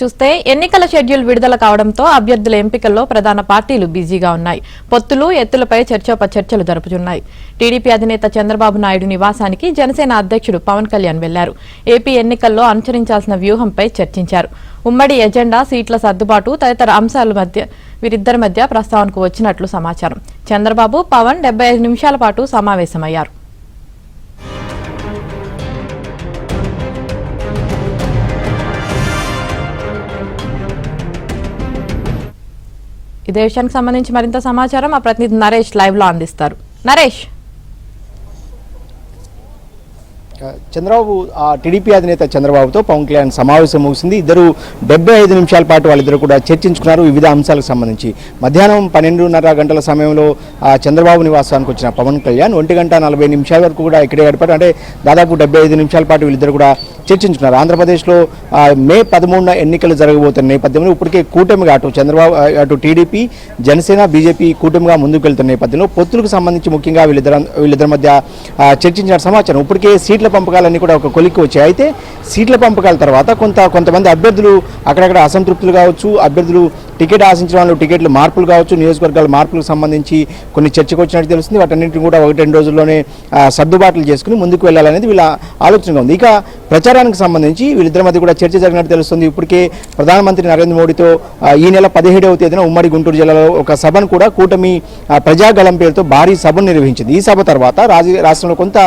చూస్తే ఎన్నికల షెడ్యూల్ విడుదల కావడంతో అభ్యర్థుల ఎంపికల్లో ప్రధాన పార్టీలు బిజీగా ఉన్నాయి. పొత్తులు ఎత్తులపై చర్చలు జరుపుతున్నాయి. టీడీపీ అధినేత చంద్రబాబు నాయుడు నివాసానికి జనసేన అధ్యక్షుడు పవన్ కళ్యాణ్ వెళ్లారు. ఏపీ ఎన్నికల్లో అనుసరించాల్సిన వ్యూహంపై చర్చించారు. ఉమ్మడి ఎజెండా, సీట్ల సర్దుబాటు తదితర అంశాల వీరిద్దరి మధ్య ప్రస్తావనకు వచ్చినట్లు సమాచారం. చంద్రబాబు, పవన్ 75 నిమిషాల పాటు సమావేశమయ్యారు. ఇదే విషయానికి సంబంధించి మరింత సమాచారం మా ప్రతినిధి నరేష్ లైవ్ లో అందిస్తారు. నరేష్, చంద్రబాబు టీడీపీ అధినేత చంద్రబాబుతో పవన్ కళ్యాణ్ సమావేశం ముగిసింది. ఇద్దరు 75 నిమిషాల పాటు వాళ్ళిద్దరు కూడా చర్చించుకున్నారు వివిధ అంశాలకు సంబంధించి. మధ్యాహ్నం 12:30 గంటల సమయంలో చంద్రబాబు నివాసానికి వచ్చిన పవన్ కళ్యాణ్ 1:40 వరకు కూడా ఇక్కడే గడిపారు. అంటే దాదాపు 75 నిమిషాల పాటు వీళ్ళిద్దరు కూడా చర్చించుకున్నారు. ఆంధ్రప్రదేశ్లో మే 13న ఎన్నికలు జరగబోతున్న నేపథ్యంలో ఇప్పటికే కూటమిగా అటు టీడీపీ, జనసేన, బీజేపీ కూటమిగా ముందుకు వెళ్తున్న నేపథ్యంలో పొత్తులకు సంబంధించి ముఖ్యంగా వీళ్ళిద్దరి మధ్య చర్చించిన సమాచారం. ఇప్పటికే సీట్ల పంపకాలన్నీ కూడా ఒక కొలిక్కి వచ్చాయి. అయితే సీట్ల పంపకాల తర్వాత కొంతమంది అభ్యర్థులు అక్కడక్కడ అసంతృప్తులు కావచ్చు, అభ్యర్థులు టికెట్ ఆశించిన వాళ్ళు టికెట్లు మార్పులు కావచ్చు, నియోజకవర్గాల మార్పులకు సంబంధించి కొన్ని చర్చకు వచ్చినట్టు తెలుస్తుంది. వాటన్నింటినీ కూడా 1-2 రోజుల్లోనే సర్దుబాట్లు చేసుకుని ముందుకు వెళ్ళాలనేది వీళ్ళ ఆలోచనగా ఉంది. ఇక ప్రచారానికి సంబంధించి వీళ్ళిద్దరి మధ్య కూడా చర్చ జరిగినట్టు తెలుస్తుంది. ఇప్పటికే ప్రధానమంత్రి నరేంద్ర మోడీతో ఈ నెల 17వ తేదీన ఉమ్మడి గుంటూరు జిల్లాలో ఒక సభను కూడా కూటమి ప్రజాగళం పేరుతో భారీ సభను నిర్వహించింది. ఈ సభ తర్వాత రాష్ట్రంలో కొంత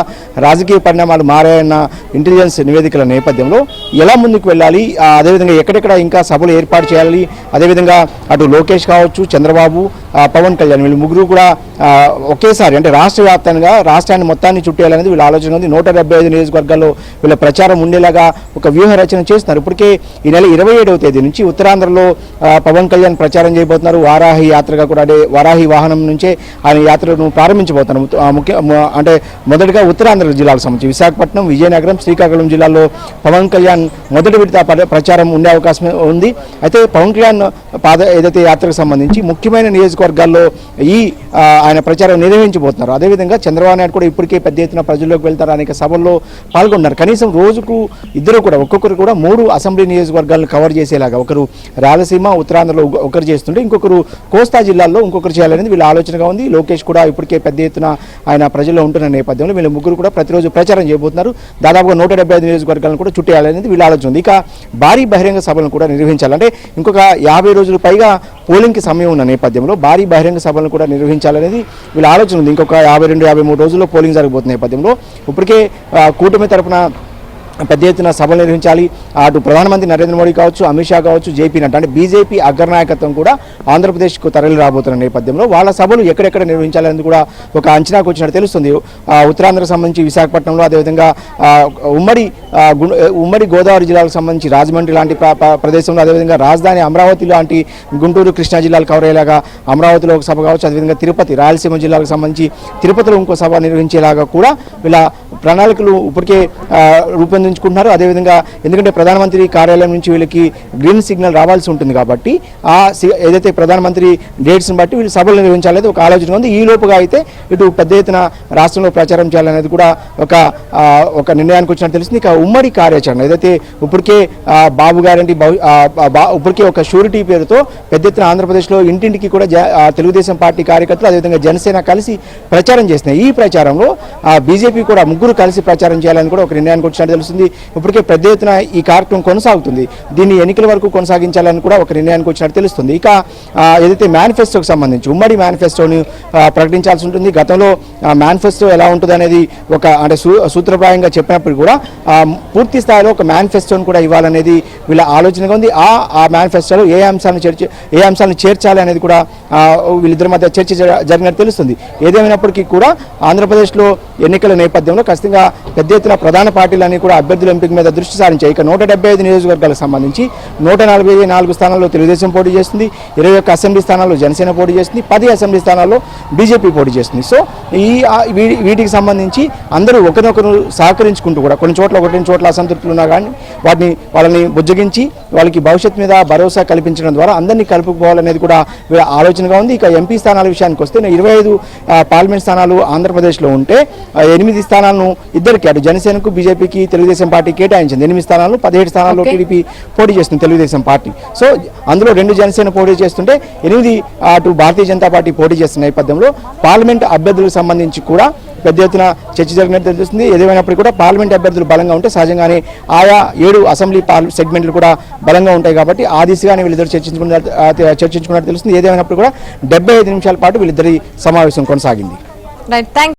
రాజకీయ పరిణామాలు మారాయన్న ఇంటెలిజెన్స్ నివేదికల నేపథ్యంలో ఎలా ముందుకు వెళ్ళాలి, అదేవిధంగా ఎక్కడెక్కడ ఇంకా సభలు ఏర్పాటు చేయాలి, అదేవిధంగా అటు లోకేష్ కావచ్చు, చంద్రబాబు, పవన్ కళ్యాణ్ వీళ్ళు ముగ్గురు కూడా ఒకేసారి అంటే రాష్ట్ర వ్యాప్తంగా రాష్ట్రాన్ని మొత్తాన్ని చుట్టేయాలనేది వీళ్ళ ఆలోచన ఉంది. 175 నియోజకవర్గాల్లో వీళ్ళ ప్రచారం ఉండేలాగా ఒక వ్యూహ రచన చేస్తున్నారు. ఇప్పటికే ఈ నెల 27వ తేదీ నుంచి ఉత్తరాంధ్రలో పవన్ కళ్యాణ్ ప్రచారం చేయబోతున్నారు. వారాహి యాత్రగా కూడా వారాహి వాహనం నుంచే ఆయన యాత్రను ప్రారంభించబోతున్నారు. అంటే మొదటిగా ఉత్తరాంధ్ర జిల్లాలకు సంబంధించి విశాఖపట్నం, విజయనగరం, శ్రీకాకుళం జిల్లాల్లో పవన్ కళ్యాణ్ మొదటి విడత ప్రచారం ఉండే అవకాశం ఉంది. అయితే పవన్ కళ్యాణ్ ఏదైతే యాత్రకు సంబంధించి ముఖ్యమైన నియోజకవర్గాల్లో ఆయన ప్రచారం నిర్వహించబోతున్నారు. అదేవిధంగా చంద్రబాబు నాయుడు కూడా ఇప్పటికే పెద్ద ఎత్తున ప్రజల్లోకి వెళ్తారు, అనేక సభల్లో పాల్గొన్నారు. కనీసం రోజుకు ఇద్దరు కూడా ఒక్కొక్కరు కూడా 3 అసెంబ్లీ నియోజకవర్గాలను కవర్ చేసేలాగా ఒకరు రాయలసీమ, ఉత్తరాంధ్రలో ఒకరు చేస్తుంటే ఇంకొకరు కోస్తా జిల్లాల్లో ఇంకొకరు చేయాలనేది వీళ్ళ ఆలోచనగా ఉంది. లోకేష్ కూడా ఇప్పటికే పెద్ద ఎత్తున ఆయన ప్రజల్లో ఉంటున్న నేపథ్యంలో వీళ్ళ ముగ్గురు కూడా ప్రతిరోజు ప్రచారం చేయబోతున్నారు. దాదాపుగా 175 నియోజకవర్గాలను కూడా చుట్టేయాలనేది వీళ్ళ ఆలోచన ఉంది. ఇక భారీ బహిరంగ సభలను కూడా నిర్వహించాలంటే ఇంకొక 50 రోజుల పైగా పోలింగ్కి సమయం ఉన్న నేపథ్యంలో భారీ బహిరంగ సభలను కూడా నిర్వహించాలనేది వీళ్ళ ఆలోచన ఉంది. ఇంకొక 52-53 రోజుల్లో పోలింగ్ జరగబోతున్న నేపథ్యంలో ఇప్పటికే కూటమి తరఫున పెద్ద ఎత్తున సభలు నిర్వహించాలి. అటు ప్రధానమంత్రి నరేంద్ర మోడీ కావచ్చు, అమిత్ షా కావచ్చు, జేపీ నడ్డా అంటే బీజేపీ అగ్రనాయకత్వం కూడా ఆంధ్రప్రదేశ్కు తరలి రాబోతున్న నేపథ్యంలో వాళ్ళ సభలు ఎక్కడెక్కడ నిర్వహించాలనేది కూడా ఒక అంచనాకు వచ్చినట్టు తెలుస్తుంది. ఉత్తరాంధ్రకు సంబంధించి విశాఖపట్నంలో, అదేవిధంగా ఉమ్మడి గోదావరి జిల్లాలకు సంబంధించి రాజమండ్రి లాంటి ప్రదేశంలో, అదేవిధంగా రాజధాని అమరావతి లాంటి గుంటూరు, కృష్ణా జిల్లాలు కవర్ అయ్యేలాగా అమరావతిలో ఒక సభ కావచ్చు, అదేవిధంగా తిరుపతి, రాయలసీమ జిల్లాలకు సంబంధించి తిరుపతిలో ఇంకో సభ నిర్వహించేలాగా కూడా వీళ్ళ ప్రణాళికలు ఇప్పటికే రూపొందించుకుంటున్నారు. అదేవిధంగా ఎందుకంటే ప్రధానమంత్రి కార్యాలయం నుంచి వీళ్ళకి గ్రీన్ సిగ్నల్ రావాల్సి ఉంటుంది కాబట్టి ఏదైతే ప్రధానమంత్రి డేట్స్ని బట్టి వీళ్ళు సభలు నిర్వహించాలనేది ఒక ఆలోచన ఉంది. ఈ లోపుగా అయితే ఇటు పెద్ద ఎత్తున రాష్ట్రంలో ప్రచారం చేయాలనేది కూడా ఒక నిర్ణయానికి వచ్చినట్టు తెలుస్తుంది. ఇక ఉమ్మడి కార్యాచరణ ఏదైతే ఇప్పటికే బాబు గ్యారంటీ ఇప్పటికే ఒక షూరిటీ పేరుతో పెద్ద ఎత్తున ఆంధ్రప్రదేశ్లో ఇంటింటికి కూడా తెలుగుదేశం పార్టీ కార్యకర్తలు, అదేవిధంగా జనసేన కలిసి ప్రచారం చేస్తున్నాయి. ఈ ప్రచారంలో బీజేపీ కూడా ముగ్గురు కలిసి ప్రచారం చేయాలని కూడా ఒక నిర్ణయానికి వచ్చినట్టు తెలుస్తుంది. ఇప్పటికే పెద్ద ఎత్తున ఈ కార్యక్రమం కొనసాగుతుంది. దీన్ని ఎన్నికల వరకు కొనసాగించాలని కూడా ఒక నిర్ణయానికి వచ్చినట్టు తెలుస్తుంది. ఇక ఏదైతే మేనిఫెస్టోకి సంబంధించి ఉమ్మడి మేనిఫెస్టోని ప్రకటించాల్సి ఉంటుంది. గతంలో మేనిఫెస్టో ఎలా ఉంటుంది అనేది అంటే సూత్రప్రాయంగా చెప్పినప్పుడు కూడా పూర్తి స్థాయిలో ఒక మేనిఫెస్టోని కూడా ఇవ్వాలనేది వీళ్ళ ఆలోచనగా ఉంది. ఆ మేనిఫెస్టోలో ఏ అంశాలను చేర్చాలి అనేది కూడా వీళ్ళిద్దరి మధ్య చర్చ జరిగినట్టు తెలుస్తుంది. ఏదేమైనప్పటికీ కూడా ఆంధ్రప్రదేశ్లో ఎన్నికల నేపథ్యంలో ఖచ్చితంగా పెద్ద ఎత్తున ప్రధాన పార్టీలన్నీ కూడా అభ్యర్థుల ఎంపిక మీద దృష్టి సారించాయి. ఇక 175 నియోజకవర్గాలకు సంబంధించి 144 స్థానాల్లో తెలుగుదేశం పోటీ చేస్తుంది, 21 అసెంబ్లీ స్థానాల్లో జనసేన పోటీ చేస్తుంది, 10 అసెంబ్లీ స్థానాల్లో బీజేపీ పోటీ చేస్తుంది. సో వీటికి సంబంధించి అందరూ ఒకరినొకరు సహకరించుకుంటూ కూడా కొన్ని చోట్ల 1-2 చోట్ల అసంతృప్తులు ఉన్నా కానీ వాళ్ళని బుజ్జగించి వాళ్ళకి భవిష్యత్తు మీద భరోసా కల్పించడం ద్వారా అందరినీ కలుపుకోవాలనేది కూడా ఆలోచనగా ఉంది. ఇక ఎంపీ స్థానాల విషయానికి వస్తే 25 పార్లమెంట్ స్థానాలు ఆంధ్రప్రదేశ్లో ఉంటే 8 స్థానాలను స్థానాలను ఇద్దరికి అటు జనసేనకు బీజేపీకి తెలుగుదేశం పార్టీ కేటాయించింది. 8 స్థానాలను 17 స్థానాల్లో టీడీపీ పోటీ చేస్తుంది తెలుగుదేశం పార్టీ. సో అందులో 2 జనసేన పోటీ చేస్తుంటే 8 అటు భారతీయ జనతా పార్టీ పోటీ చేస్తున్న నేపథ్యంలో పార్లమెంట్ అభ్యర్థులకు సంబంధించి కూడా పెద్ద ఎత్తున చర్చ జరిగినట్టు తెలుస్తుంది. ఏదేమైనప్పటికీ కూడా పార్లమెంట్ అభ్యర్థులు బలంగా ఉంటే సహజంగానే ఆయా 7 అసెంబ్లీ సెగ్మెంట్లు కూడా బలంగా ఉంటాయి కాబట్టి ఆ దిశగానే వీళ్ళిద్దరు చర్చించుకున్నట్టు తెలుస్తుంది. ఏదేమైనప్పటికీ కూడా 75 నిమిషాల పాటు వీళ్ళిద్దరి సమావేశం కొనసాగింది. Right, thanks.